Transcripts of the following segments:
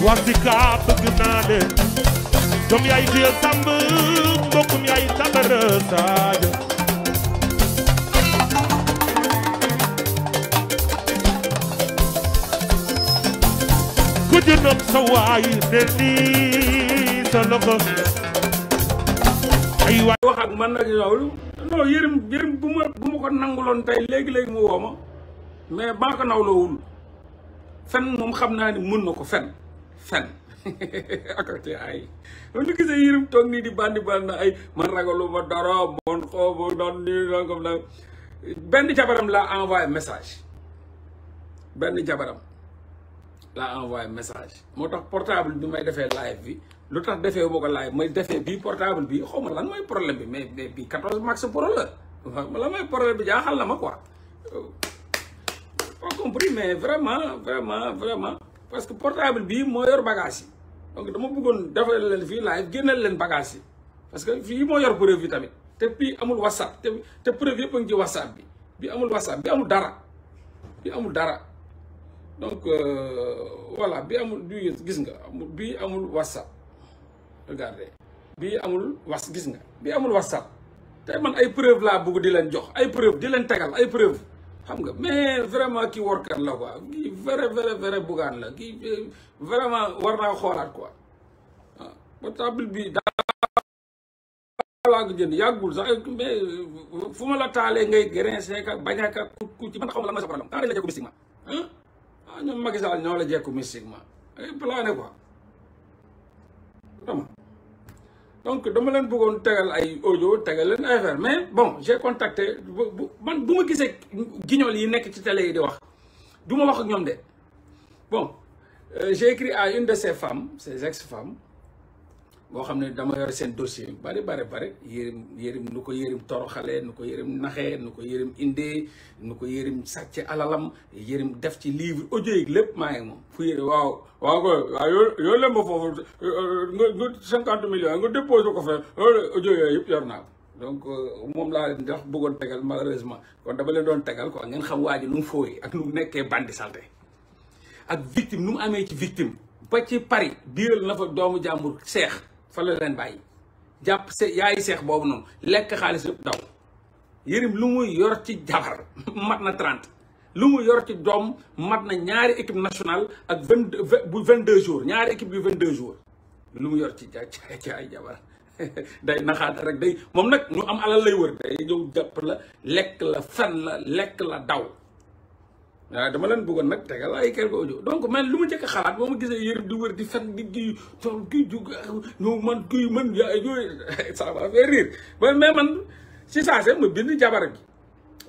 wasika bëgg naa leen doom yaay diya sàmb mbokkum yaay tabara saaja ku jënoon sa waay ne nii sa loxo ay waay wax ak man nag loolu non yërim bu ma ko nanguloon tey léegi-léegi mu woo ma mais maa ko nawloowul fen moom xam naa ni mën na ko fen ak ay man lu gisee yërim toog nii di bandi na ay man ragaluma dara bon xoobu daan nii nangam na benn jabaram laa envoyé message moo tax portable bi may defee live bi lu tax defee boo ko live may defee bii portable bi xaw ma lan mooy problème bi mais bii 14 max pro la lan mooy problème bi jaaxal na ma quoi pas compris mais vraiment parce que portable bii moo yor bagage yi donc dama bëggoon defal leen fii live génneel leen bagage yi parce que fii moo yor preuve yi tamit te bii amul whatsapp te preuve yëpp a ngi ci whatsapp bi amul whatsapp bi amul dara donc voilà bi amul bi gis nga bii amul whatsapp regardez bii amul gis nga bii amul whatsapp te man ay preuve laa bëgg di leen jox ay preuve di leen tegal ay preuve xam nga mais vraiment kii workat la quoi kii vrai bugaan la kii vraiment war naa xoolaat quoi waaw portable bi laa ko jënd yàggul sax mais fu ma la taalee ngay grincer ka bañ a ka ku ci man xaw ma lan mooy sa problème quand la jekku mystiquement ñoom Macky Sall ñoo la jekku mystiquement ay plané quoi vraiment donc dama leen bëggoon tegal ay audio tegal leen affaire mais bon j'ai contacté man bu ma gisee guignol yi nekk ci télé yi di wax du ma wax ak ñoom de bon j'ai écrit à une de ces femmes ces ex-femmes boo xam ne dama yore seen dossier bari yërim nu ko yërim toroxale nu ko yërim naxee nu ko yërim indee nu ko yërim sàcce alalam yërim def ci livre audio yi lépp maa ngi moom fu yëri waaw ko waaw yoo leen ba foofu nga 50 millions nga déposé ko fa audio yooyu yëpp yor naa ko donc moom laa leen di wax bëggoon tegal malheureusement kon dama leen doon tegal quoi ngeen xam waa ji nu mu fooyee ak nu mu nekkee bandi salté ak victime nu mu amee ci victime ba ci Paris biiral na fa doomu jàmbur seex fa la leen bàyyi jàpp yaayi seex boobu noonu lekk xaalis yëpp daw yërim lu muy yor ci jabar mat na 30 lu mu yor ci doom mat na ñaari équipe nationale ak 22 jours ñaari équipe yu 22 jours lu mu yor ci ay jabar day naxaat rek day moom nag ñu am alal lay wër day ñëw jàpp la lekk la fen la lekk la daw waaw dama leen bëggoon nag tegal ay quelque audio donc man lu ma njëkk a xalaat boo ma gisee yërim di wër di fen di kii tool kii jug ñëw man yaay yooyu ça va faire rire mais man si saase ma bind jabar gi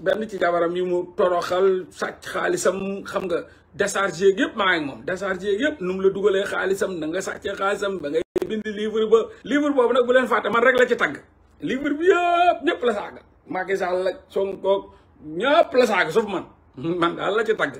benn ci jabaram yi mu toroxal sàcc xaalisam xam nga déchargé yëpp maa ngi moom déchargé yëpp nu mu la dugalee xaalisam na nga sàccee xaalisam ba ngay bind livre boobu nag bu leen fàtte man rek la ci tagg livre bi yëpp ñëpp la saaga Macky Sall la Sonko ñëpp la saaga sauf man daal la ci tagg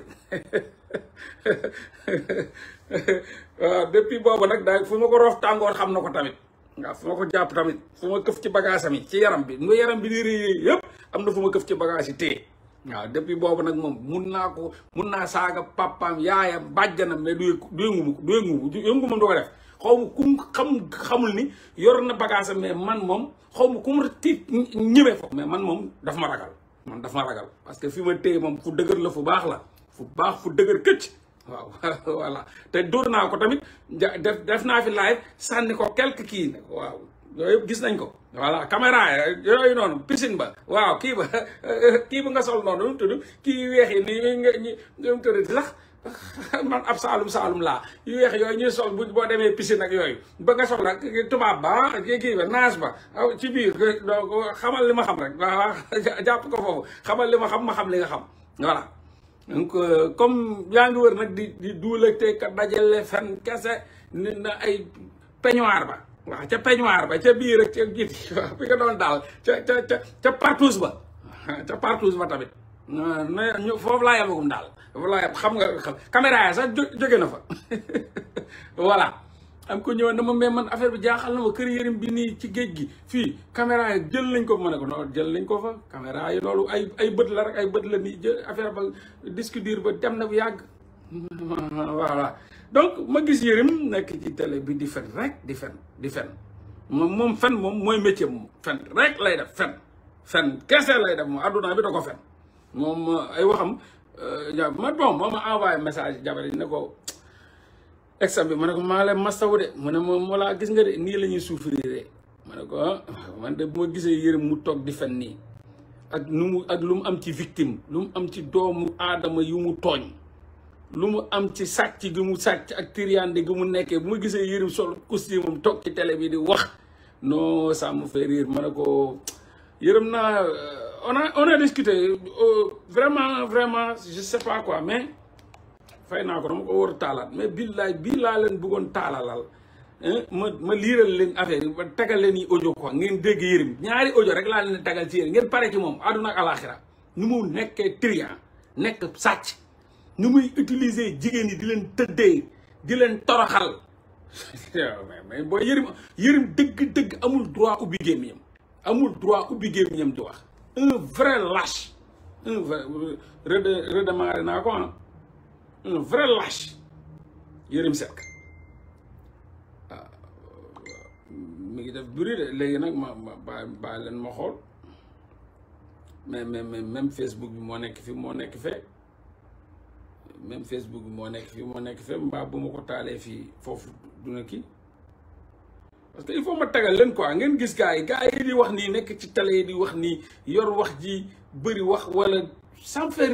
waaw depuis boobu nag daal fu ma ko roof tàngoor xam na ko tamit waaw fu ma ko jàpp tamit fu ma këf ci bagage am yi ci yaram bi nu yaram bi di réy yëpp am na fu ma këf ci bagage yi téye waaw depuis boobu nag moom mun naa saaga papaam yaayam bàjjanam mais du yëngu moom du ko def xaw ma kum xamul ni yor na bagage am mais man moom xaw ma kum tiit ñëwee foofu mais man moom daf ma ragal parce que fi ma téye moom fu dëgër la fu baax la fu dëgër këcc waaw voilà te dóor naa ko tamit def naa fi live sànni ko quelque kii ne waaw yooyu yëpp gis nañ ko voilà caméra yooyu noonu piscine ba waaw kii ba nga sol noonu mu tudd kii weex yi nii nga mu tudd sax man ab saalum laa yu weex yooyu ñuy sol boo demee piscine ak yooyu ba nga sol ak tubaab ba kii ba naas ba ci biir donc xamal li ma xam rek waaw jàpp ko foofu xamal li ma xam li nga xam voilà donc comme yaa ngi wër nag di duulate ka dajale fen kese ni na ay peignoir ba waaw ca peignoir ba ca biir ak ca giti waaw fi nga doon daal ca partouze ba tamit foofu laa yemagum daal foofu laa yem xam nga caméra yi sax jóge na fa voilà am ko ñëwoon na ma mais man affaire bi jaaxal na ma kër yërim bi nii ci géej gi fii caméra yi jël nañ ko ma ne ko non jël nañ ko fa caméra yi loolu ay bët la rek ay bët la nii jël affaire ba disque dur ba dem na bu yàgg voilà donc ma gis Yérim nekk ci télé bi di fen rek di fen moom fen moom mooy métier moom fen rek lay def fen kese lay def moom adduna bi da ko fen moom ay waxam ma bon moo ma envoyé message jabar yi ne ko exam bi ma ne ko maa leen mastawu de mu ne moom moo laa gis nga de nii la ñuy souffrir ma ne ko man de bu ma gisee Yérim mu toog di fen nii ak lu mu am ci victime lu mu am ci doomu aadama yu mu tooñ lu mu am ci sàcc gi mu sàcc ak tiriande gi mu nekkee bu ma gisee Yérim sol costume moom toog ci télé bi di wax non ça me fait rire ma ne ko Yérim naa on a discuté vraiment je sais pas quoi mais fay naa ko dama ko war a taalaat mais billaay bii laa leen bëggoon taalalal ma liiral leen affaire yi ba tegal leen yi audio quoi ngeen dégg Yérim ñaari audio rek laa leen tegal ci Yérim ngeen pare ci moom àdduna ak alaxira nu mu nekkee trian nekk sàcc nu muy utiliser jigéen yi di leen tëddee di leen toroxal mais booy Yérim dëgg amul droit ubbi gémmiñam di wax un vrai lâche un vrai redémarré naa ko un vrai lâche Yérim Seck waaw mi ngi def bruit de léegi nag ma bàyyi leen ma xool mais même Facebook bi moo nekk fi moo nekk fee même Facebook bi moo nekk fee mbaa bu ma ko taalee fii foofu duna kii parce que il faut ma tegal leen quoi ngeen gis gars yi di wax nii nekk ci télé yi di wax nii yor wax ji bëri wax wala ça me fait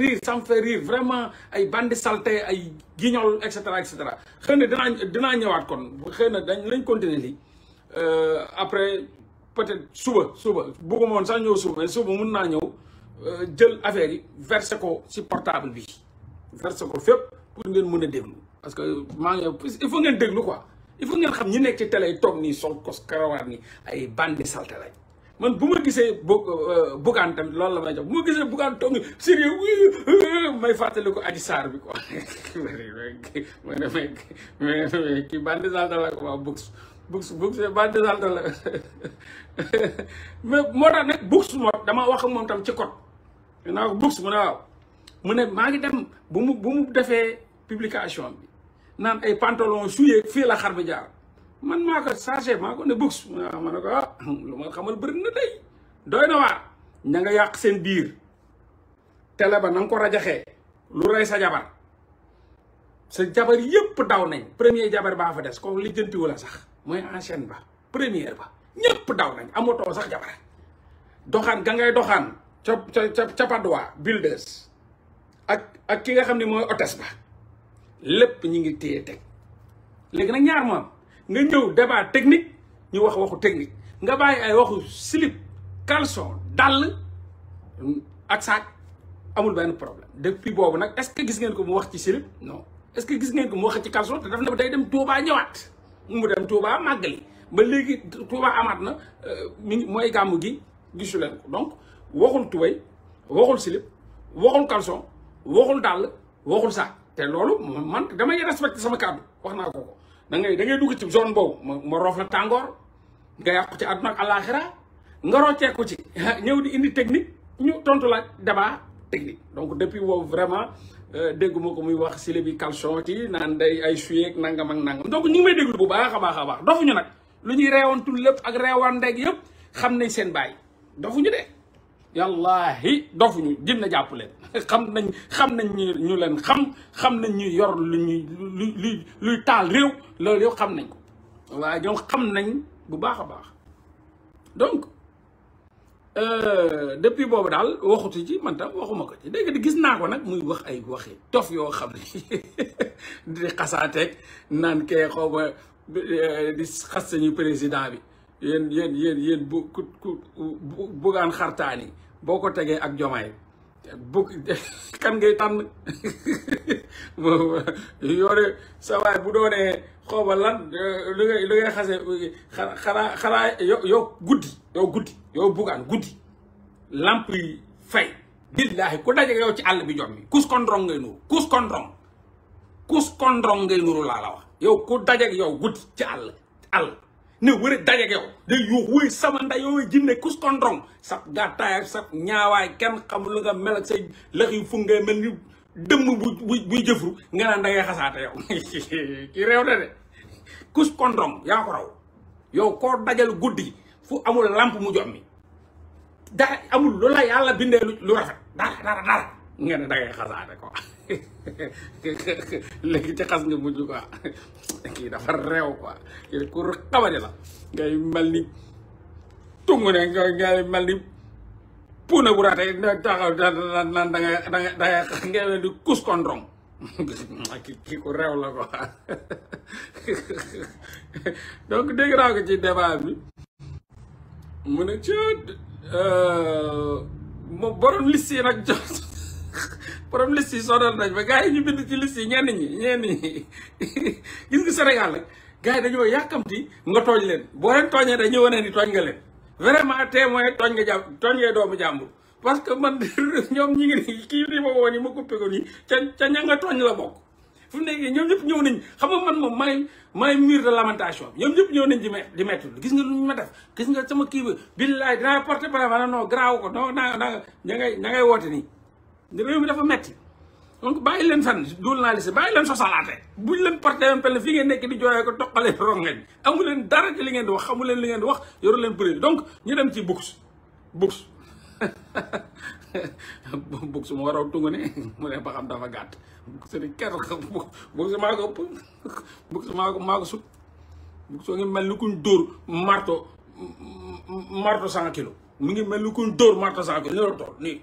rire vraiment ay bandi salté ay guignol et cetera xëy na dinaa ñëwaat kon xëy na lañ continuer lii après peut-être suba bëgguma woon sax ñëw suba mais suba mun naa ñëw jël affaire yi versé ko ci portable bi versé ko fépp pour ngeen mën a déglu parce que il faut ngeen déglu quoi il faut ngeen xam ñi nekk ci télé yi toog nii sol kos karawaat nii ay bandi salté lañ man bu ma gisee Bougane tamit loolu la may jox bu ma gisee Bougane toog sérieux may fàttali ko Adji Sarr bi quoi mais kii bandi salté la ko waa Bux bandi salté la mais moo tax nag Bux moo dama wax ak moom tam ci code naa ko Bux mu ne waaw mu ne maa ngi dem bu mu defee publication bi naan ay pantalon souillé fii la xar bi jaar man maa ko chargé maa ko ne Bux ma ne ko lu ma xamal bëri na tey doy na waar ña nga yàq seen biir télé ba na nga ko rajaxee lu rey sa jabar yëpp daw nañ premier jabar baa fa des kooku lijjantiwu la sax mooy ancienne ba première ba ñëpp daw nañ amatoo sax jabar doxaan ga ngay doxaan ca Padois Builders ak ki nga xam ne mooy hôtesse ba lépp ñu ngi téye teg léegi nag ñaar moom nga ñëw débat technique ñu wax waxu technique nga bàyyi ay waxu slip caleçon dàll ak saak amul benn problème depuis boobu nag est-ce que gis ngeen ko mu wax ci slip non est-ce que gis ngeen ko mu wax ci caleçon te daf ne day dem Touba ñëwaat mu dem Touba màggali ba léegi Touba amaat na mi mooy gàmmu gi gisu leen ko donc waxul tubéy waxul slip waxul caleçon waxul dàll waxul saak te loolu man damay respecté sama kàddu wax naa ko da ngay dugg ci zone boobu ma roof la tàngoor nga yàqu ci àdduna ak àllaaxira nga rocceeku ci ñëw di indi technique ñu tontu la débat technique donc depuis boobu vraiment dégguma ko muy wax sile bi caleçon ci naan day ay suyeeg nangam ak nangam donc ñu ngi may déglu bu baax a baax dofuñu nag lu ñuy reewantul lépp ak reewaan ndeg yëpp xam nañ seen baay dofuñu de yàllaahi dofuñu dina jàpp leen xam nañ ñu leen xam nañ ñu yor luy taal réew loolu yow xam nañ ko waaye ñoom xam nañ bu baax a baax donc depuis boobu daal waxutu ci man tam waxuma ko ci dégg di gis naa ko nag muy wax ay waxi dof yoo xam ne di xasaateeg naan kee xaw ma di xas sañu président bi yéen bu Bougane xartaani boo ko tegee ak Jomaay kan ngay tànn yoore sa waay bu doonee xooba lan lu ngay xase xanaa yow guddi yow Bougane guddi lamp yi fay billaahi ku daje yow ci àll bi jom mi kus kondrong ngay nuru kus kondrong ngay nuru laa la wax yow ku daje yow guddi ci àll ne wëre dajeeg yow day yuux wuy sama nday yooyu jinne kus kondrong sa gàttaay ak sa ñaawaay kenn xamul lu nga mel ak say lëx yu fu ngay mel ni dëmm buy jëfru nga naan da ngay xasaate yow ki réew na de kus kondrong yaa ko raw yow koo dajal guddi fu amul lamp mu jommi dara amul lu la yàlla bindee lu rafet dara nga ne da ngay xasaate ko léegi ci xas nga mujj quoi kii dafa réew quoi kii ku xamadi la ngay mel ni tungu ne ngay mel ni puuna bu raatee taxaw naan da ngay di kus kondrong kii ku réew la quoi donc dégg naa ko ci débat bi mu ne ci borom liste yi nag borom liste yi sonal nañ ba gars yi ñu bind ci liste yi ñenn ñi gis nga Sénégal nag gars yi dañoo yàkkamti nga tooñ leen boo leen tooñee dañuy wane ni tooñ nga leen vraiment témoin tooñ nga doomu jàmbur parce que man ñoom ñi ngi ni kii ni ma woo ni ma coupé ko nii ca ña nga tooñ la bokk fu mu nekk ñoom ñëpp ñëw nañ xam nga man moom maay mur de lamentation ñoom ñëpp ñëw nañ di mettre gis nga lu ñu ma def gis nga sama kii ba billaay dinaa porter plainte non garaaw ko non ña ngay woote nii réew mi dafa metti donc bàyyi leen fan journaliste bàyyi leen sosalaate buñ leen porté yoon pelle fii ngeen nekk di jooyee ko toqalee rongañ amu leen dara ci li ngeen di wax xamu leen li ngeen di wax yoru leen preuve donc ñu dem ci books books mu waraw tungu ne mu ne ba xam dafa gàtt c'est ker books maa ko ëpp books maa ko sut books soo ngi mel ni kuñ dóor marto 100 kilos mu ngi mel ni kuñ dóor marto 100 kilos ñu la tool nii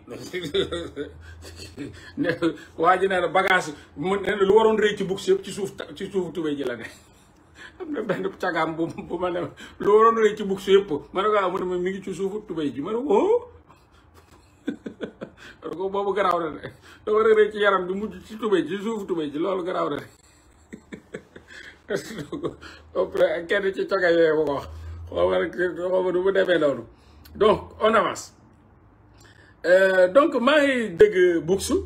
ne waa ji nee na bagage mu ne lu waroon rëy ci books yëpp ci suufu tubéy ji la ne am na benn cagaam bu ma ne lu waroon rëy ci books yëpp ma ne ko mu ne mi ngi ci suufu tubéy ji ma ne ko ko boobu garaaw na de da war a rëy ci yaram bi mujj ci tubéy ci suufu tubéy ji loolu garaaw na de après kenn ci caga yooyu ba ko wax xaw ma du mu demee noonu donc on avance donc maa ngi dégg buksu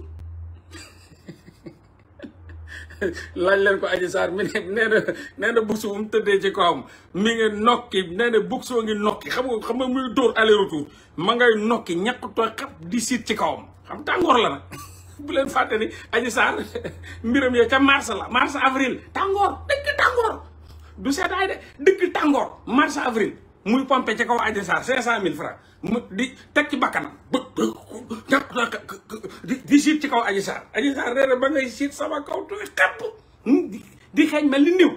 laaj leen ko Adji Sarr mi nee na buksu bu mu tëddee ci kawam mi ngi nokki nee na buksu ngi nokki xam nga muy dóor aller retour ma ngay nokki ñàkk tooy xap di siit ci kawam xam tàngoor la nag bu leen fàtte ni Adji Sarr mbiram yee ca mars avril tàngoor dëgg tàngoor du seddaay de dëgg tàngoor mars avril muy pompé ci kaw Adji Sarr 500 000 francs mu di teg ci bakkanam di siit ci kaw Adji Sarr nee na ba ngay siit sama kaw tooy xepp di xeeñ mel ni niw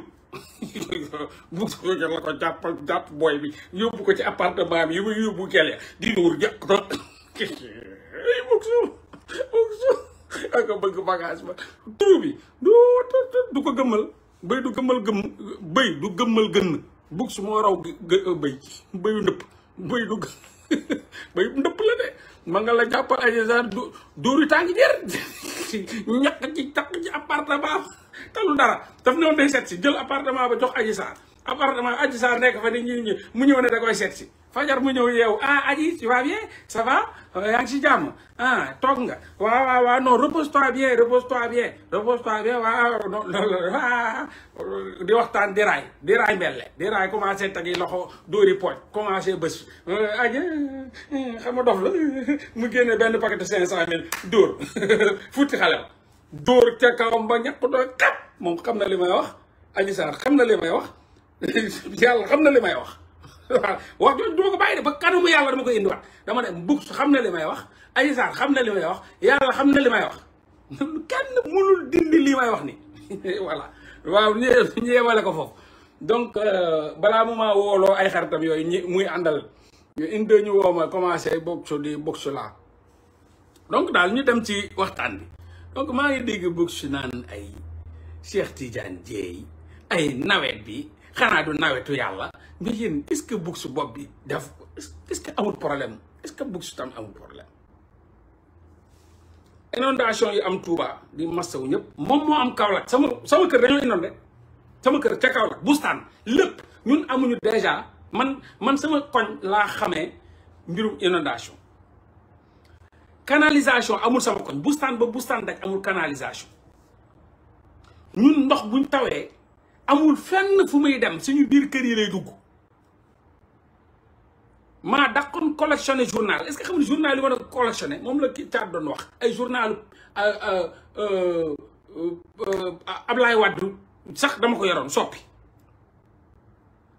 bu la ko jàpp booy bi yóbbu ko ci appartement bi yóbbu kele di nuur jàpp bugsu ak bëgg bagage ba tur bi du ko gëmmal bëy du gëmmal gënn bugsu moo raw bëyu ndëpp bëyu ndëpp la de ma nga la jàppal Adji Sarr dóoru tàngi jër ñàkk ci takk ci appartement talu dara daf ne woon day seet si jël appartement ba jox Adji Sarr appartement Adji Sarr nekk fa ni ñi mu ñëw ne da koy seet si fajar mu ñëw yeewu Adji tu vas bien ça va yaa ngi si jàmm toog nga waaw non repose-toi bien waaw di waxtaan di raay mbelle di raay commencé tegi loxo dóori pooj commencé bés Adji xam nga dof la mu génne benn paquet de 500 000 dóor futti xale la dóor ca kawam ba ñàkk doo kat moom xam na li may wax Adji Sarr xam na li may wax yàlla xam na li may wax waaw wax jooju duma ko bàyyi de ba kanamu yàlla dama koy indiwaat dama ne bugg xam na li may wax Adji Sarr xam na li may wax yàlla xam na li may wax kenn mënul dindi li may wax ni voilà waaw ñu yemale ko foofu donc balaa mu maa wooloo ay xaritam yooyu ñi muy àndal ñu indi ñu woo ma commencé box la donc daal ñu dem ci waxtaan bi donc maa ngi dégg box naan ay Cheikh Tidiane Dièye ay nawet bi xanaa du nawetu yàlla mais yéen est-ce que bugsu bopp bi def est-ce que amul problème est-ce que bugsu tam amul problème inondation yi am Touba di masawu ñëpp moom moo am Kaolack sama kër dañoo inondé sama kër ca Kaolack bustaan lépp ñun amuñu déjà man sama koñ laa xamee mbirum inondation canalisation amul sama koñ bustaan ba bustaan daj amul canalisation ñun ndox buñ tawee amul fenn fu muy dem suñu biir kër yi lay dugg maa daqoon collectionné journal est-ce que xam ne journal yi ma doon collectionné moom la kii caat doon wax ay journal Ablaye Wade sax dama ko yoroon soppi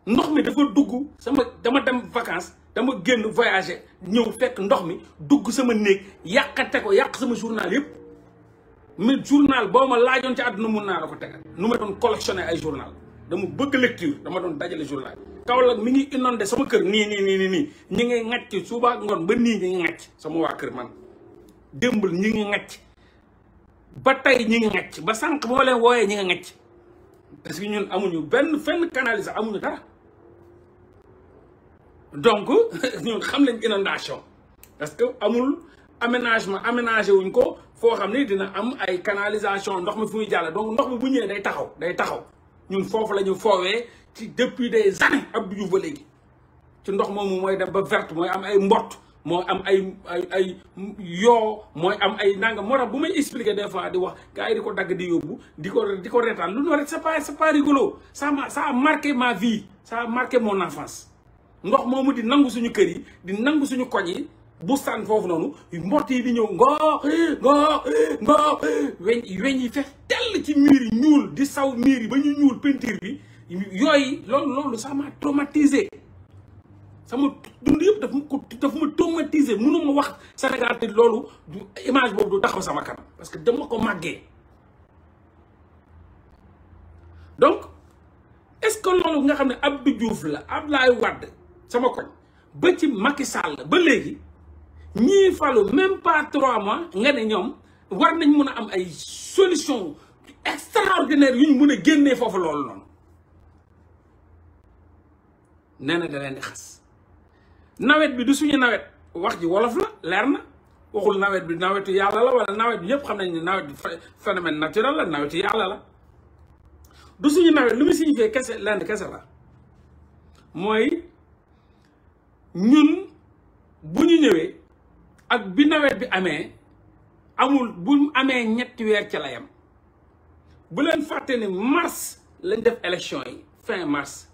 ndox mi dafa dugg dama dem vacances dama génn voyager ñëw fekk ndox mi dugg sama néeg yàqate ko yàq sama journal yëpp mais journal boo ma laajoon ci àdduna mun naa la ko tegal nu ma doon collectionner ay journal dama bëgg lecture dama doon dajale journal Kaolack mi ngi inondé sama kër nii ñi ngi ŋàcc suba ngoon ba nii ñi ngi ŋàcc sama waa kër man démbal ñi ngi ŋàcc ba tey ñi ngi ŋàcc ba sànq moo leen wooyee ñi ngi ŋàcc parce que ñun amuñu fenn canalisation amuñu dara donc ñun xam nañ inondation parce que amul aménagé wuñ ko foo xam ne dina am ay canalisation ndox mi fu muy jàll donc ndox mi bu ñëwee day taxaw ñun foofu la ñu foowee ci depuis des années Abdou Diouf ba léegi ci ndox moomu mooy dem ba verte mooy am ay mbott mooy am ay yoo mooy am ay nangam moo tax bu may expliquer des fois di wax gars yi di ko dagg di yóbbu di ko reetaan lu no rek c'est pas rigolo ça a marqué ma vie ça a marqué mon enfance ndox moomu di nangu suñu kër yi di nangu suñu koñ yi bustaan foofu noonu mbott yi di ñëw ngoo weñ yi fex tell ci miir yi ñuul di saw miir yi ba ñu ñuul peinture bi yooyu loolu ça m'a traumatisé sama dund yëpp daf ma traumatisé mënuma wax Sénégal te loolu image boobu du taxaw sama kanam parce que dama ko màggee donc est-ce que loolu nga xam ne Abdou Diouf la Abdoulaye Wade sama koñ ba ci Macky Sall ba léegi ñii falu même pas 3 mois nga ne ñoom war nañ mun a am ay solution extraordinaire yu ñu mun a génnee foofu loolu noonu nee na da leen di xas nawet bi du suñu nawet wax ji wolof la leer na waxul nawet bi nawetu yàlla la wala nawet bi ñëpp xam nañ ne nawet bi phénomène naturel la nawetu yàlla la du suñu nawet lu muy signifié kese lenn kese la mooy ñun bu ñu ñëwee ak bi nawet bi amee amul bu amee ñetti weer ca la yam bu leen fàtte ne mars lañ def élection yi fin mars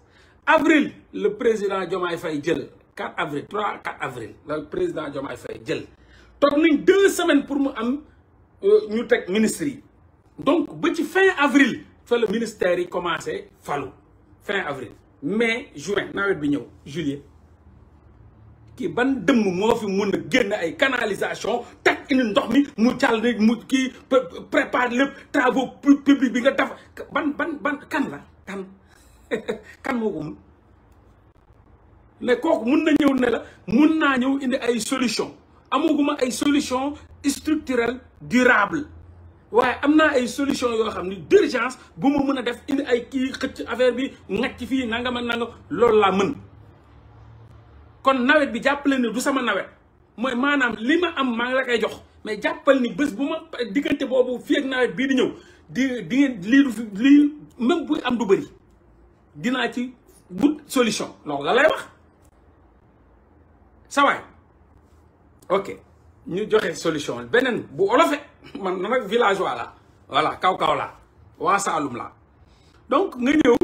avril le président Diomaye Faye jël 4 avril 3 4 avril le président Diomaye Faye jël toog nañ 2 semaines pour mu am ñu teg ministre yi donc ba ci fin avril fa le ministère yi commencé falu fin avril mai juin nawet bi ñëw juillet kii ban dëmm moo fi mun a génn ay canalisation teg indi ndox mi mu jàll ne mu kii prépare lépp travaux publics bi nga def ban kan la kan moo ko mun ne kooku mun na ñëw ne la mun naa ñëw indi ay solution amaguma ay solution structurelle durable waaye am naa ay solution yoo xam ni d'urgence bu ma mën a def indi ay kii xëcc affaire bi ngacc fii nangam ak nangam loolu laa mën kon nawet bi jàppale ni du sama nawet mooy maanaam li ma am maa ngi la koy jox mais jàppal ni bés bu ma diggante boobu fii ak nawet bii di ñëw di lii du fi lii même buy am du bëri dinaa ci wut solution loolu la lay wax sa waay ok ñu joxe solution beneen bu olofe man nag villageois la voilà kaw la waa Saalum la donc nga ñëw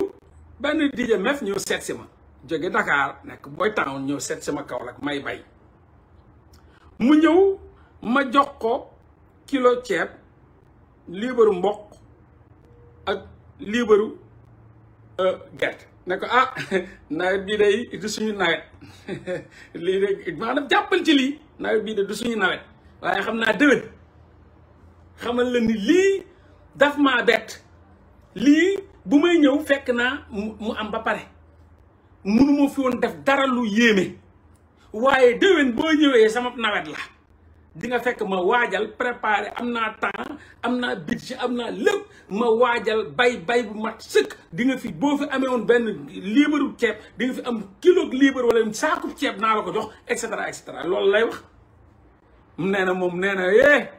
benn DJ Mef ñëw seet si ma jóge Dakar nekk Boy Town ñëw seet si ma Kaolack may bay mu ñëw ma jox ko kilo ceeb liibaru mboq ak liibaru gerte ne ko nawet bii day du suñu nawet lii de maanaam jàppal ci lii nawet bii de du suñu nawet waaye xam naa déwén xamal la ni lii daf maa bett lii bu may ñëw fekk naa mu am ba pare mënuma fi woon def dara lu yéeme waaye déwén boo ñëwee sama nawet la di nga fekk ma waajal préparer am naa temps am naa budget am naa lépp ma waajal bay bu mat sëkk di nga fi boo fi amee woon benn liibaru ceeb di nga fi am kilo liibar wala saakub ceeb naa la ko jox et cetera loolu lay wax nee na moom nee na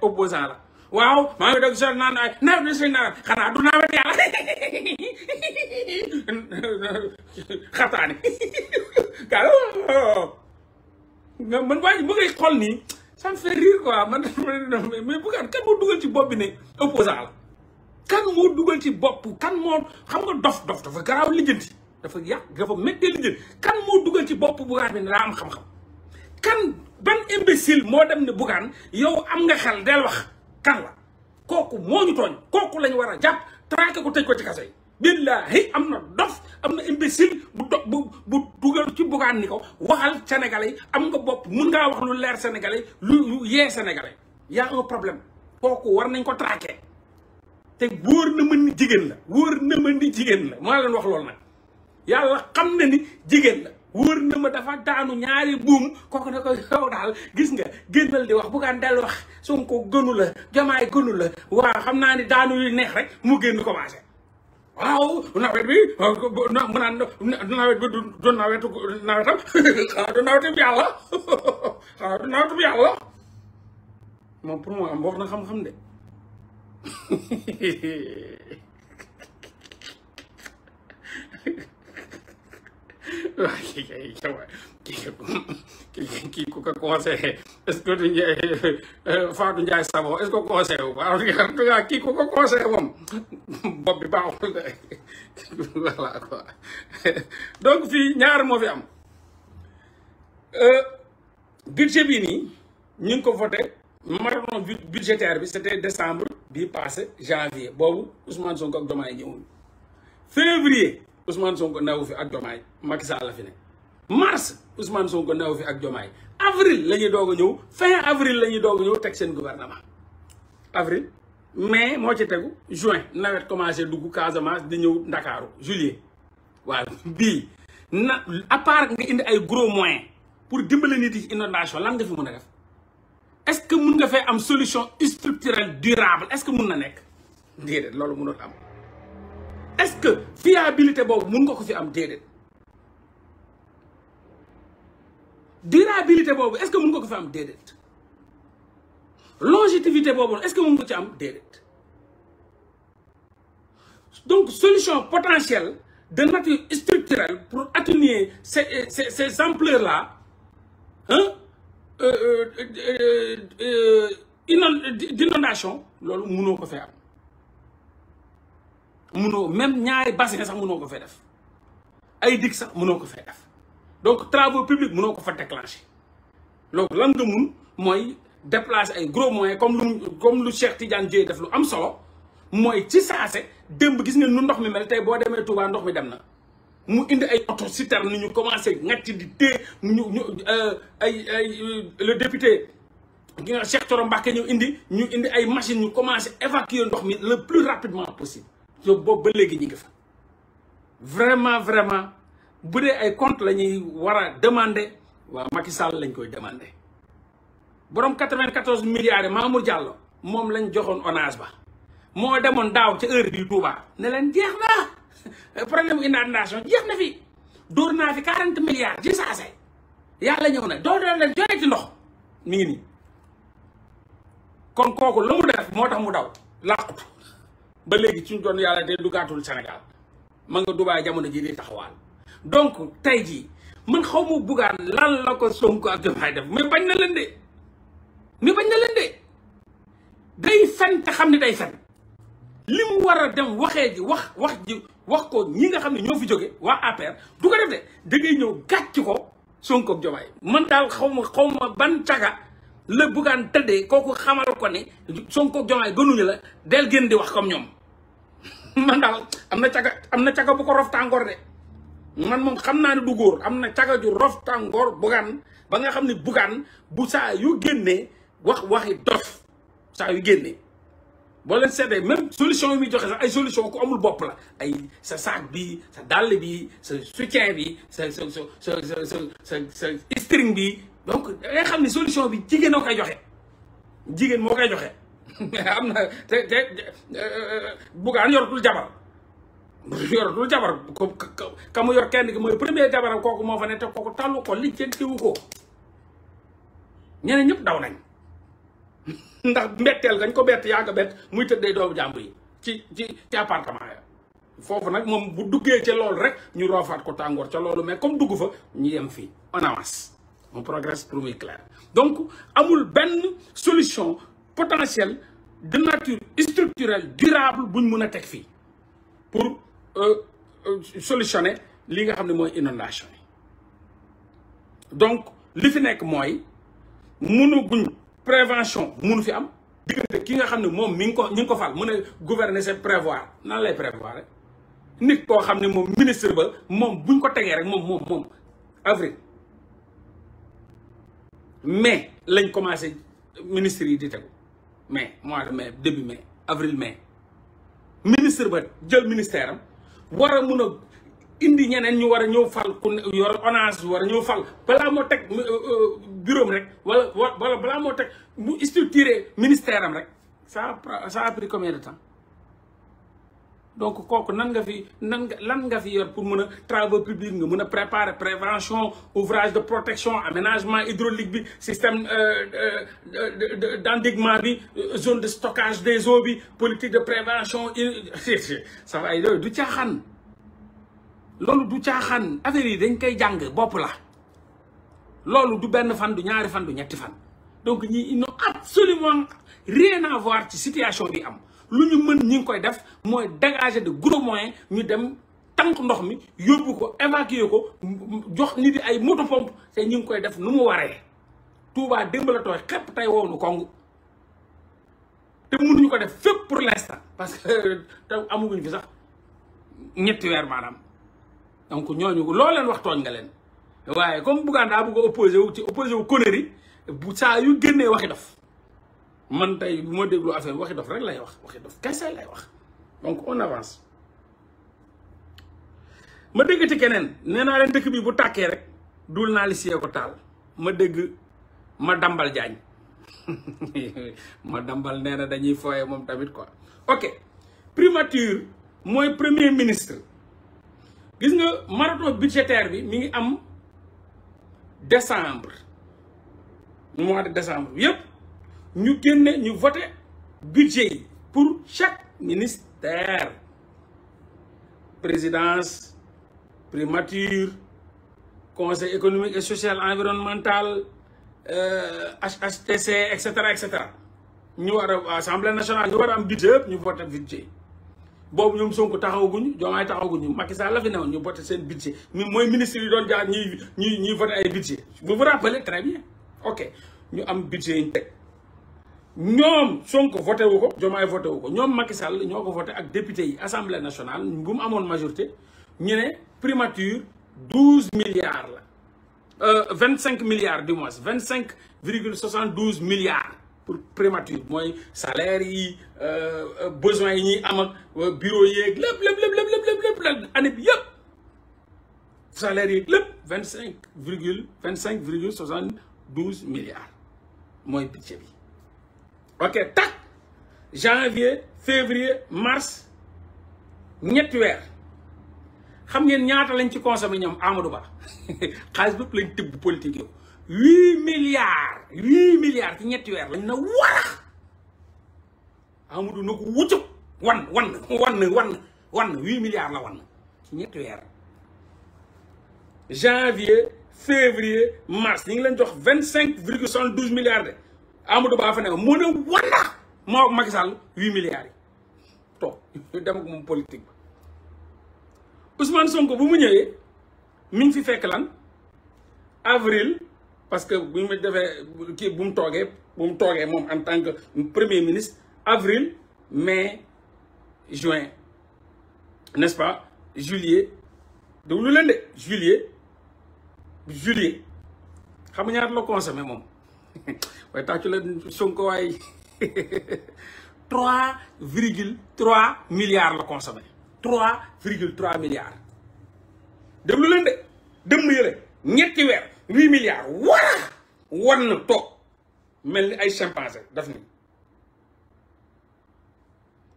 opposant la waaw maa ngi dégg so naan ay nawet bi suñu nawet xanaa du nawet yàlla xataani gaa man waa ji ba ngay xool nii ça me fait rire quoi man mais Bougane kan moo dugal ci bopp bi ne opposant la kan moo dugal ci bopp kan moo xam nga dof dafa garaaw lijjanti dafa méttee lijjanti kan moo dugal ci bopp Bougane bi ne daa am xam-xam kan ban imbécile moo dem ne Bougane yow am nga xel del wax kan la kooku moo ñu tooñ kooku lañ war a jàpp traqué ko tëj ko ci kaso yi billahi am na dof am na imbécile bu dugal ci Bougane ni ko waxal sénégalais yi am nga bopp mun ngaa wax lu leer sénégalais lu yee sénégalais y a un problème kooku war nañ ko traqué te wóor na ma ni jigéen la wóor na ma ni jigéen la maa leen wax loolu nag yàlla xam na ni jigéen la wóor na ma dafa daanu ñaari buum kooku ne ko yow daal gis nga génnal di wax Bougane del wax Sonko gënu la Diomaye gënu la waaw xam naa ni daanu yu neex rek mu génn commencé waaw nawet bi mu naan nawet bi du nawetam xanaa du nawetam yàlla xanaa du nawetam yàlla moom pour moi am wax na xam-xam de kii ku ko conseillé est-ce que Fatou Ndiaye Savon est-ce que conseillé wu en tout cas kii ku ko conseillé moom bopp bi baaxul de voilà quoi donc fii ñaar moo fi am budget bi nii ñu ngi ko voté marathon budgétaire bi c'était décembre bii passé janvier boobu Ousmane Sonko ak Diomaye ñëwul février Ousmane Sonko newu fi ak Diomaye Macky Sall la fi ne mars Ousmane Sonko newu fi ak Diomaye avril la ñuy doog a ñëw fin avril la ñuy doog a ñëw teg seen gouvernement avril mai moo ci tegu juin nawet commencé dugg Casamance di ñëw Ndakaaru juillet waaw bii na à part nga indi ay gros moyens pour dimbale nit yi ci inondation lan nga fi mën a def est-ce que mun nga fee am solution structurelle durable est-ce que mun na nekk déedéet loolu mënul am est-ce que fiabilité boobu mun nga ko fi am déedéet durabilité boobu est-ce que mun nga ko fi am déedéet longévité boobu est-ce que mun nga ci am déedéet donc solution potentielle de nature structurelle pour atténuer ces ampleurs-là d'inondation loolu munoo ko fee am munoo même ñaari bassin sax munoo ko fee def ay dig sax munoo ko fee def donc travaux publics munoo ko fa déclencher donc lan nga mun mooy déplacer ay gros moyens comme lu Cheikh Tidiane Dièye def lu am solo mooy ci saase démb gis nga nu ndox mi mel tey boo demee Touba ndox mi dem na mu indi ay auto citerne ñu commencé ngacc di téye le député Cheikh Thioro Mbacké ñu indi ay machines ñu commencé évacuer ndox mi le plus rapidement possible yo boobu ba léegi ñi ngi fa vraiment bu dee ay compte la ñuy war a demander waaw Macky Sall lañ koy demander borom 94 milliards yi Mamour Diallo moom lañ joxoon ONAS ba moo demoon daaw ca heure bii Touba ne leen jeex na problème inondation jeex na fi dóor naa fi 40 milliards ci saase yàlla ñëw na doo leen joxe ci ndox mi ngi nii kon kooku la mu def moo tax mu daw làqutu ba léegi suñ doon yàlla de dugaatul Sénégal ma nga Dubaay jamono ji di taxawaal donc tey jii man xaw ma Bougane lan la ko Sonko ak Diomaye def mais bañ na leen de day fen te xam ne day fen li mu war a dem waxee ji wax ko ñi nga xam ne ñoo fi jóge waa APR du ko def de da ngay ñëw gàcc ko Sonko ak Diomaye man daal xaw ma ban caga la Bougane tëddee kooku xamal ko ne Sonko ak Diomaye gënuñu la del gën di wax comme ñoom man daal am na caga bu ko rof tàngoor de man moom xam naa ne du góor am na caga ju rof tàngoor Bougane ba nga xam ne Bougane bu saa yu génnee waxi dof saa yu génnee boo leen seetee même solution yi muy joxe sax ay solution ku amul bopp la ay sa sac bi sa dàll bi sa soutien bi sa string bi donc da ngay xam ne solution bi jigéen moo koy joxe jigéen moo koy joxe am na te Bougane yoratul jabar ka mu yor kenn ki mooy premier jabaram kooku moo fa ne te kooku tàllu ko lijjantiwu ko ñeneen ñëpp daw nañ ndax mbetteel gañ ko bett yàgg bett muy tëddee doomu jàmbur yi ci appartement ya foofu nag moom bu duggee ca loolu rek ñu roofaat ko tàngoor ca loolu mais comme dugg fa ñu yem fii on avance on progresse pour muy clair donc amul benn solution potentielle de nature structurelle durable buñ mun a teg fii pour solutionner li nga xam ne mooy inondation yi donc li fi nekk mooy mënu guñ prévention munu fi am diggante ki nga xam ne moom mi ngi ko fal mu ne gouverner c'est prévoir nan lay prévoir rek nit koo xam ne moom ministre ba moom buñ ko tegee rek moom avril mai lañ commencé ministre yi di tegu mai mois de mai début mai avril mai ministre ba jël ministère am war a mun a indi ñeneen ñu war a ñëw fal ku yor ONAS war a ñëw fal balaa moo teg bureau rek wala balaa moo teg mu structuré ministère am rek ça a pris combien de temps donc kooku lan nga fi yor pour mën a travaux publics nga mën a préparer prévention ouvrage de protection aménagement hydraulique bi système d'endiguement bi zone de stockage des eaux bi politique de prévention ça va yooyu du caaxaan loolu du caaxaan affaire yi dañ koy jàng bopp la loolu du benn fan du ñaari fan du ñetti fan donc ñi ils n'ont absolument rien à voir ci situation bi am lu ñu mën ñi ngi koy def mooy dégager de gros moyens ñu dem tànk ndox mi yóbbu ko évacuer ko jox nit yi ay moto pompe te ñi ngi koy def nu mu waree Touba démb la tooy xepp tey wow nu kongu te mënuñu ko def fépp pour l'instant parce que te amuguñ fi sax ñetti weer maanaam donc ñooñu loo leen wax tooñ nga leen waaye comme Bougane daa bëgg a opposé wu connerie bu saa yu génnee waxi dof man tey bu ma déglu affaire waxi dof rek lay wax waxi dof kese lay wax donc on avance ma dégg ci keneen nee naa leen dëkk bi bu tàkkee rek dul naa li siyee ko taal ma dégg ma dambal jaañ ma dambal nee na dañuy fooye moom tamit quoi ok primature mooy premier ministre gis nga marathon budgétaire bi mi ngi am décembre mois de décembre yépp ñu génne ñu voté budget yi pour chaque ministère présidence primature conseil économique et social environnemental HCCT et cetera ñu war a assemblée nationale ñu war a am budget yëpp ñu voté budget yi boobu ñoom Sonko taxawaguñu Diomaye taxawaguñu Macky Sall la fi newoon ñu voté seen budget mooy ministre yi doon jaar ñuy voté ay budget vous vous rappelez très bien ok ñu am budget yi ñu teg ñoom Sonko voté wu ko Diomaye voté wu ko ñoom Macky Sall ñoo ko voté ak député yi assemblée nationale bu mu amoon majorité ñu ne primature 12 milliards la 25 milliards du moins 25,72 milliards pour primature mooy salaire yi besoins yi ñuy am ak bureau yeeg lépp année bi yëpp salaire yeeg lépp 25,72 milliards mooy budget bi ok tak janvier février mars ñetti weer xam ngeen ñaata lañ ci consommé ñoom Amadou Ba xaalis bépp lañ tëbb politique yow 8 milliards ci ñetti weer lañ na warax Amadou na ko wuccu wan 8 milliards la wan ci ñetti weer janvier février mars ñu ngi leen jox 25,72 milliards de Amadou Ba fa ne moo ne wanda moo Macky Sall 8 milliards yi toog ñu dem ak moom politique ba Ousmane Sonko bu mu ñëwee mi ngi fi fekk lan avril parce que bu ñu defee kii bu mu toogee moom en tant que premier ministre avril mai juin n'est-ce pas juillet déglu leen de juillet xam nga ñaata la consommé moom waaye tàccu la Sonko waay 3,3 milliards la consommé 3,3 milliards déglu leen de dëmm yële ñetti weer 8 milliards war na toog mel ni ay chimpanzé daf ni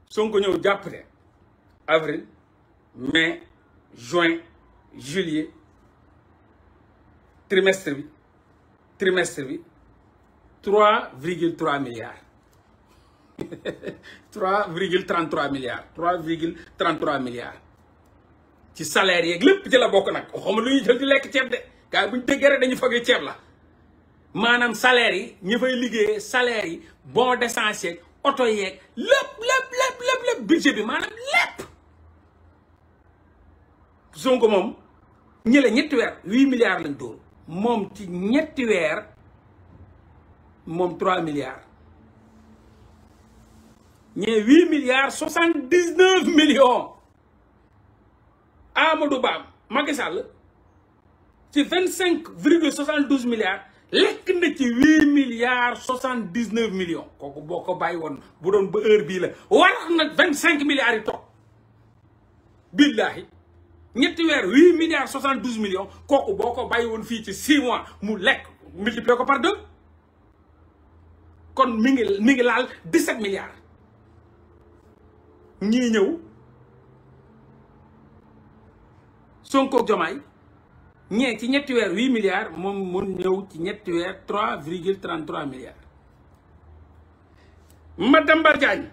Sonko ñëw jàpp ne avril mai juin juillet trimestre bi 3,3 milliards 3,33 milliards 3,33 milliards ci salaire yeeg lépp ci la bokk nag xawma lu ñuy jël di lekk ceeb de gars yi bu ñu déggee rek dañu foogee ceeb la maanaam salaire yi ñi fay liggéeyee salaire yi bon d'essence yeeg oto yeeg lépp budget bi maanaam lépp Sonko moom ñële ñetti weer 8 milliards lañ dóor moom ci ñetti weer moom 3 milliards ñee 8 milliards 79 millions Amadou Ba Macky Sall ci 25,72 milliards lekk na ci 8 milliards 79 millions kooku boo ko bàyyi woon bu doon ba heure bii la war nag 25 milliards yi toog billahi ñetti weer 8 milliards 72 millions kooku boo ko bàyyi woon fii ci 6 mois mu lekk multiplier ko par 2 kon mi ngi laal 17 milliards ñii ñëw Sonko Diomaye ñee ci ñetti weer 8 milliards moom mu ñëw ci ñetti weer 3,33 milliards Madamba Diagne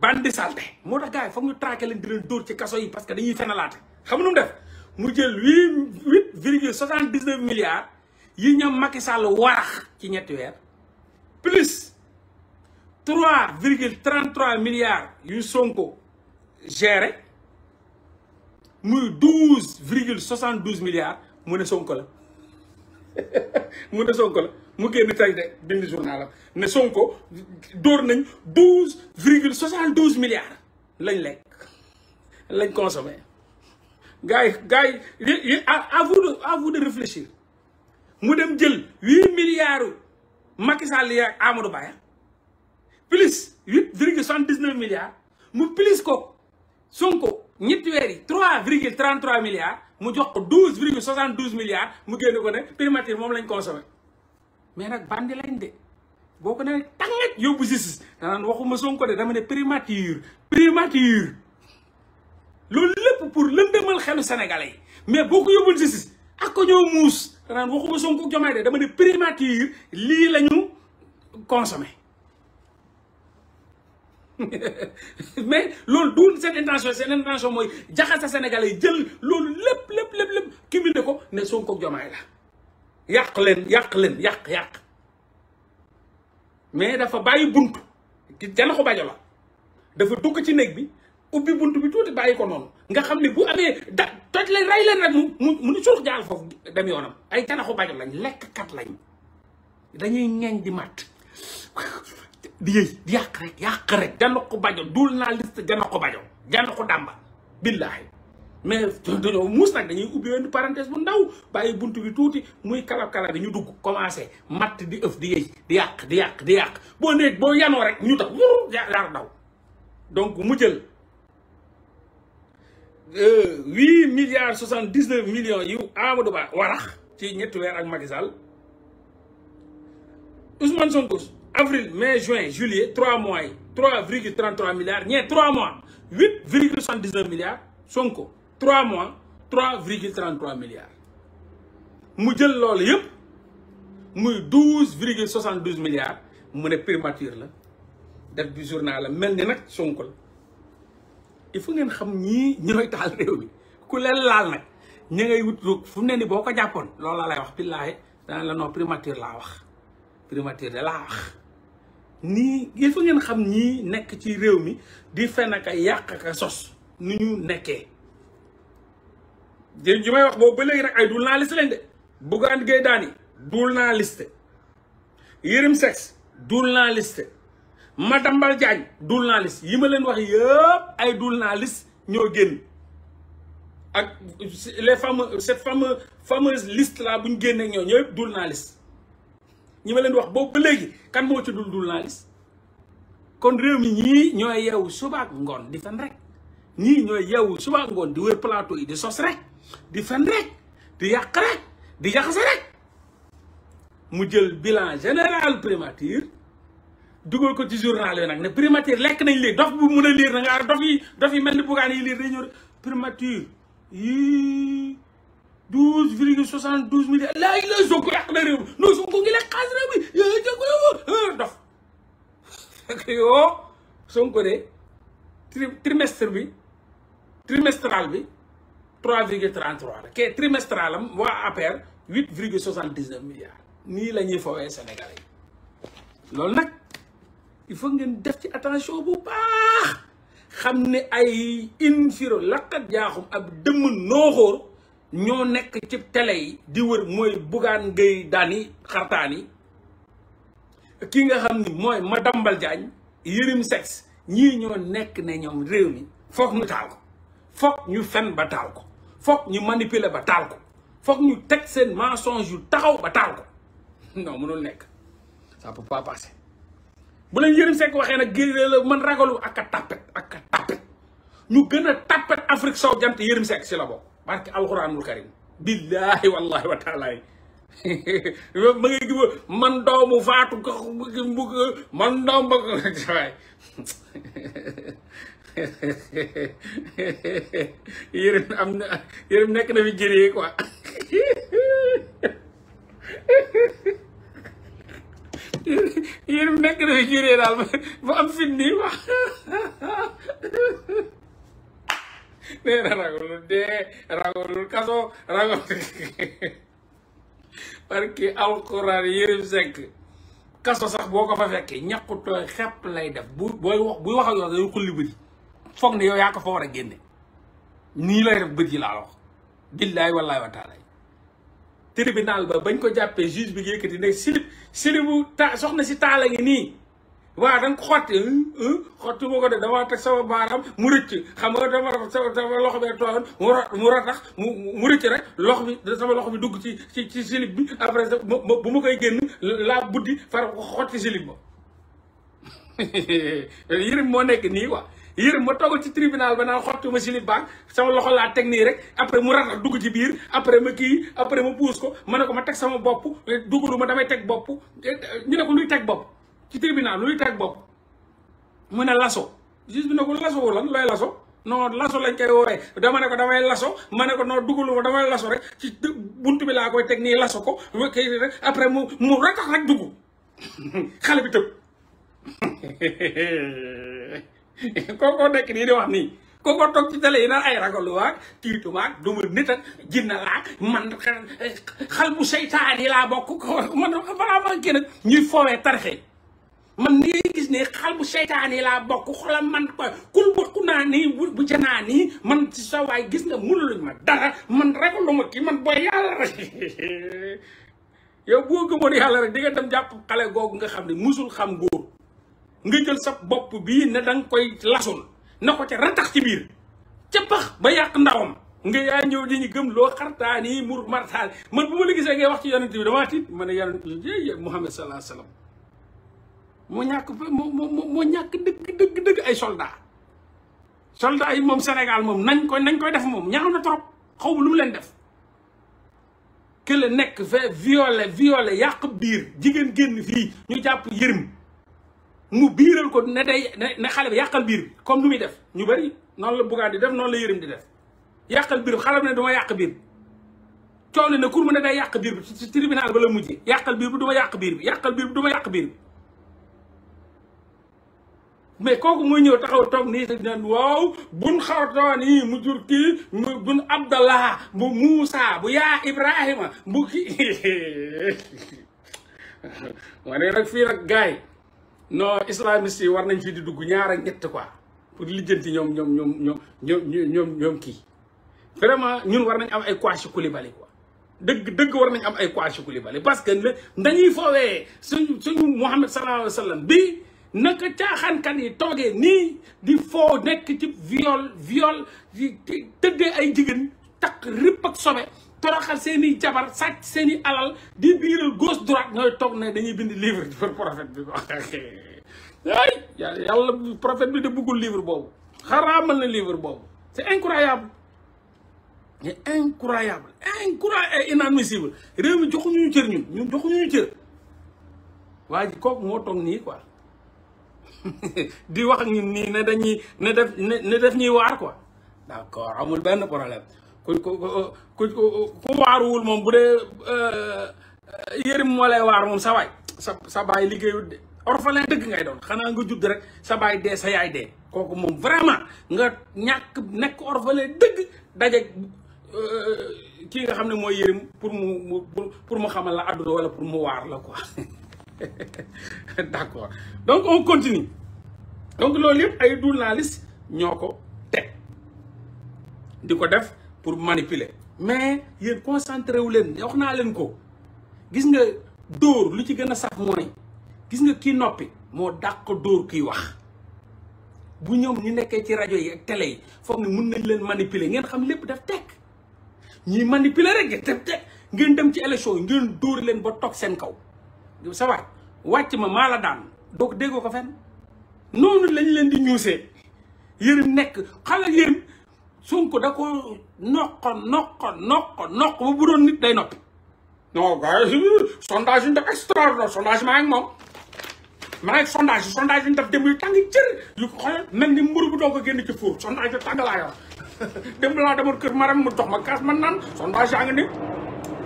bandi salté moo tax gars yi foog ñu traqué leen di leen dóor ci kaso yi parce que dañuy fenalaate xam nu mu def mu jël 8,79 milliards yi ñoom Macky Sall warax ci ñetti weer plus 3,33 milliards yu Sonko géré muy 12,72 milliards mu ne Sonko la mu ne Sonko la mu génn tey de bind journalam ne Sonko dóor nañ 12,72 milliards lañ lekk lañ consommé gars yi à vous de réfléchir mu dem jël 8 milliards Macky Sall yi ak Amadou Ba plus 8,79 milliards mu plus ko Sonko ñetti weer yi 3,33 milliards mu jox ko 12,72 milliards mu génne ko ne primature moom lañ consommé mais nag bandi lañ de boo ko ne tàngat yóbbu justice danaan waxuma Sonko de dama ne primature loolu lépp pour lëndëmal xelu sénégalais yi mais boo ko yóbbul justice ak ko ñoo muus danaan waxuma Sonko Diomaye de dama ne primature lii la ñu consommé mais loolu duul seen intention mooy jaxase sénégalais yi jël loolu lépp cumulé ko ne Sonko Diomaye la yàq mais dafa bàyyi buntu jana ko bajo la dafa dugg ci néeg bi ubbi buntu bi tuuti bàyyi ko noonu nga xam ne bu amee toj leen rey leen rek mu ni surux jaal foofu dem yoonam ay jana ko bajo lañ lekk kat lañ dañuy ñeeñ di mat di yëy di yàq rek jana ko bajo duul naa liste jana ko bajo jana ko dàmba billaahi mais dañoo muus nag dañuy ubbi wenn parenthèse bu ndaw bàyyi buntu bi tuuti muy kalab bi ñu dugg commencé matt di ëf di yëy di yàq boo nee boo yanoo rek ñu tax yaar daw donc mu jël 8 milliards 79 millions yu Amadou Ba warax ci ñetti weer ak Macky Sall Ousmane Sonko avril mai juin juillet 3 mois yi 3,33 milliards ñee 3 mois 8,79 milliards Sonko 3 mois 3,33 milliards mu jël loolu yëpp muy 12,72 milliards mu ne primature la def bi journal la mel ni nag Sonko la il faut ngeen xam ñii ñooy taal réew mi ku leen laal nag ña ngay wut roog fu mu ne ni boo ko jàppoon loolu la lay wax billaahi dana la non primature laa wax primature de laa wax nii il faut ngeen xam ñii nekk ci réew mi di fen ak yàq ak sos nu ñu nekkee jërëjëf ji may wax boobu ba léegi nag ay dul naa liste lañ de Bougane Gueye Dany dul naa liste Yérim Seck dul naa liste Madambal Diagne dul naa liste yi ma leen wax yëpp ay dul naa liste ñoo génn ak cette fameuse liste là bu ñu génnee ñoo yëpp dul naa liste ñi ma leen wax boobu ba léegi kan moo ci dul naa liste kon réew mi ñii ñooy yeewu suba ak ngoon di fen rek ñii ñooy yeewu suba ak ngoon di wër plateau yi di sos rek di fen rek di yàq rek di jaxase rek mu jël bilan général primature dugal ko ci journal yi nag ne primature lekk nañ léegi dof bu mun a lire na nga dof yi mel ni Bougane yi lire dañu primature yi 12,72 milliards laaj la Sonko yàq na réew mi non Sonko ngi lekk xaalis réew mi dof fekk yoo Sonko de trimestral bi 3,33 la kee trimestral am waa APR 8,79 milliards nii la ñuy fowee Sénégalais yi loolu nag il faut ngeen def ci attention bu baax xam ne ay infiro laqat jaaxum ab dëmm nooxóor ñoo nekk ci télé yi di wër mooy Bougane Gueye Dany xartaan yi ki nga xam ni mooy Madambal Diagne Yérim Seck ñii ñoo nekk ne ñoom réew mi foog ñu taal ko foog ñu fen ba taal ko foog ñu manipuler ba taal ko foog ñu teg seen mensonge yu taxaw ba taal ko non mënul nekk ça peut pas passer bu leen Yérim Seck waxee nag génne la man ragalu ak a tapet ñu gën a tapet Afrique sowu jant Yérim Seck si la bokk barke alxuraanul karim billahi wallahi wa taala ma ngi giba man doomu faatu man doom ba waay Yérim am na Yérim nekk na fi jëree quoi Yérim nekk na fi jëree daal ba am fit nii wax nee na ragalul dee ragalul kaso ragal parce que alxuraan Yérim Seck kaso sax boo ko fa fekkee ñàkkutooy xepp lay def buy wax ak yow day xulli bëri foog ne yow yaa ko fa war a génne nii lay def bët yi laa wax billaay wallaay wa taala tribunal ba bañ ko jàppee juge bi yëkkati ne silibu soxna si taala ngi nii waaw da nga ko xotti ma ko de dama teg sama baaraam mu rëcc xam nga dama loxo bee tooyoon mu ratax mu rëcc rek sama loxo bi dugg ci silib bi après bu ma koy génn laa buddi far xotti silib ba Yérim moo nekk nii quoi Yérim ma toogal ci tribunal ba naan xotti ma silib baag sama loxo laa teg nii rek après mu ratax dugg ci biir après ma kii après ma puus ko ma ne ko ma teg sama bopp duggalu ma damay teg bopp ñu ne ko luy teg bopp ci tribunal luy teg bopp mu ne laso juge bi ne ko laso wu lan looy laso non laso lañ koy woowee dama ne ko damay laso ma ne ko non dugalu ma damay laso rek ci buntu bi laa koy teg nii laso ko kii rek après mu ratax rek dugg xale bi tëb kookoo nekk nii di wax nii kookoo toog ci télé yi naan ay ragalu waag tiitu waag du ma nit ak jinna laa man xal bu seytaan yi laa bokk man balaa ma kii nag ñuy foowee tarixee man ni gis ne xal bu seytaan yi laa bokk xoolal man ko kul bokku naa nii bu janaa nii man ci sa waay gis nga mënuluñ ma dara man ragalu ma kii man booy yàlla rek yow boo gëmoon yàlla rek di nga dem jàpp xale googu nga xam ne musul xam góor nga jël sa bopp bii ne danga koy lasul na ko ca ratax ci biir ca pax ba yàq ndawam nga yaa ñëw di ñu gëm loo xartaani mur martaani man bu ma la gisee ngay wax ci yonent bi damaa tiit ma ne yonent bi Muhammad sallallahu alayhi wa sallam moo ñàkk dëgg ay soldat yi moom Sénégal moom nañ koy def moom ñaaw na trop xaw ma lu mu leen def que le nekk fa violé yàq biir jigéen génn fii ñu jàpp Yérim mu biiral ko ne day ne xale bi yàqal biir comme lu muy def ñu bari noonu la Bougane di def noonu la Yérim di def yàqal biir xale bi ne duma yàq biir coow ne kur mu ne day yàq biir bi ci tribunal ba la mujjee yàqal biir bi duma yàq biir bi yàqal biir bi duma yàq biir bi mais kooku mooy ñëw taxaw toog nii sax naan waaw bun xawtoon yi mu jur kii bun Abdallah bu Moussa bu yaa Ibrahima bu kii ma ne nag fii nag gars yi non islamiste yi war nañ fi di dugg ñaar ak ñett quoi pour lijjanti ñoom kii vraiment ñun war nañ am ay Kouachi Coulibaly quoi dëgg war nañ am ay Kouachi Coulibaly parce que dañuy foowee suñu Muhammad sallallahu alayhi wa sallam bi naka caaxaankat yi toogee nii di foo nekk ci viol di tëddee ay jigéen takk ripp ak sobe toroxal seen i jabar sàcc seen i alal di biiral gauche droite ñooy toog ne dañuy bind livre pour prophète bi ay yàlla prophète bi de bëggul livre boobu xaraamal na livre boobu c'est incroyable et inadmissible réew mi joxuñu ñu cër ñun joxuñu ñu cër waa ji kooku moo toog nii quoi di wax ak ñun nii ne def ñuy waar quoi d'accord amul benn problème ku waaruwul moom bu dee Yérim moo lay waar moom sa waay sa baay liggéeyut de orphelin dëgg ngay doon xanaa nga judd rek sa baay dee sa yaay dee kooku moom vraiment nga ñàkk nekk orphelin dëgg daje kii nga xam ne mooy Yérim pour mu xamal la àdduna wala pour mu waar la quoi d'accord donc on continue donc loolu yëpp ay journalistes ñoo ko teg di ko def pour manipuler mais yéen concentré wu leen wax naa leen ko gis nga dóor lu ci gën a sax mooy gis nga kii noppi moo dàq dóor kiy wax bu ñoom ñu nekkee ci rajo yi ak télé yi foog ne mun nañ leen manipuler ngeen xam lépp daf tekk ñuy manipuler rek daf tekk ngeen dem ci élection yi ngeen dóor leen ba toog seen kaw sa waay wàcc ma maa la daan donc déggoo ko fenn noonu lañ leen di ñuusee Yérim nekk xala Yérim Sonko da ko noq ba bu doon nit day noppi non gars yi sondage yi ñu def extraordinaire sondage maa ngi moom maa ngi sondage yi ñu def dem yu tàng jër yu ko xool mel ni mburu bu doog a génn ci four sondage yu tàng laa yor dem laa demoon kër maram mu jox ma kaas man naan sondage yaa ngi ni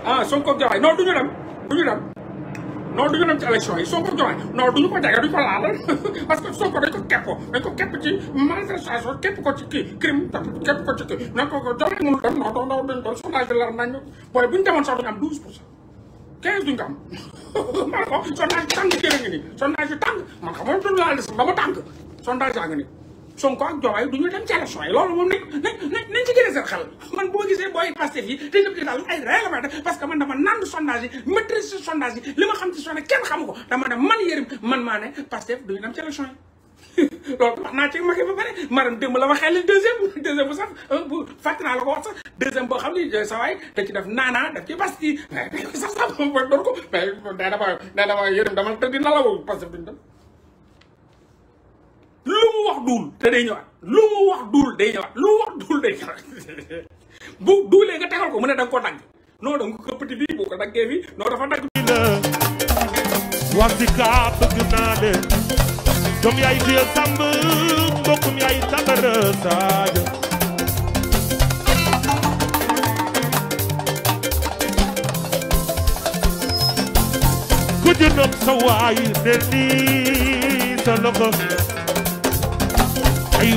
ah Sonko Diomaye non du ñu dem non du ñu dem ci élection yi Sonko Diomaye non du ñu ko jege du ñu ko laal parce que Sonko dañ ko képp ci manifestation képp ko ci kii crime képp ko ci kii na ko Diomaye mënul dem non duñ ko sondage bi leer nañ booy bu ñu demoon sax duñu am 12% 15 duñ ko am man ko sondage yu tàng jërë ngi nii sondage yu tàng man xamoon duñu laal des dama tàng sondage yaa ngi nii Sonko ak Diomaye du ñu dem ci élection yi loolu moom nañ ci gën a seen xel man bu ma gisee booy Pastef yi te ñëpp di daal ay règlement parce que man dama nand sondage yi maîtrise sondage yi li ma xam ci sondage kenn xamu ko dama ne man Yérim man maa ne Pastef du ñu dem ci élection yi loolu wax naa ci Macky ba pare maram démb la ma xel deuxième bu sax bu fàtte naa la ko wax sax deuxième boo xam ni sa waay da ci def naanaa daf ci basti sax doon ko mais nee dama Yérim dama tëddi nalaw Pastef duñu dem lu mu wax duul te day ñëwaat lu mu wax duul day ñëwaat bu duulee nga tegal ko mu ne da nga ko dagg non da nga ko këppati bii boo ko daggee fii non dafa dagg wax si kaa bëgg naa leen doom yaay diya sàmb mbokkum yaay tabara saaja ku jënoon sa waay ne nii sa loxo ay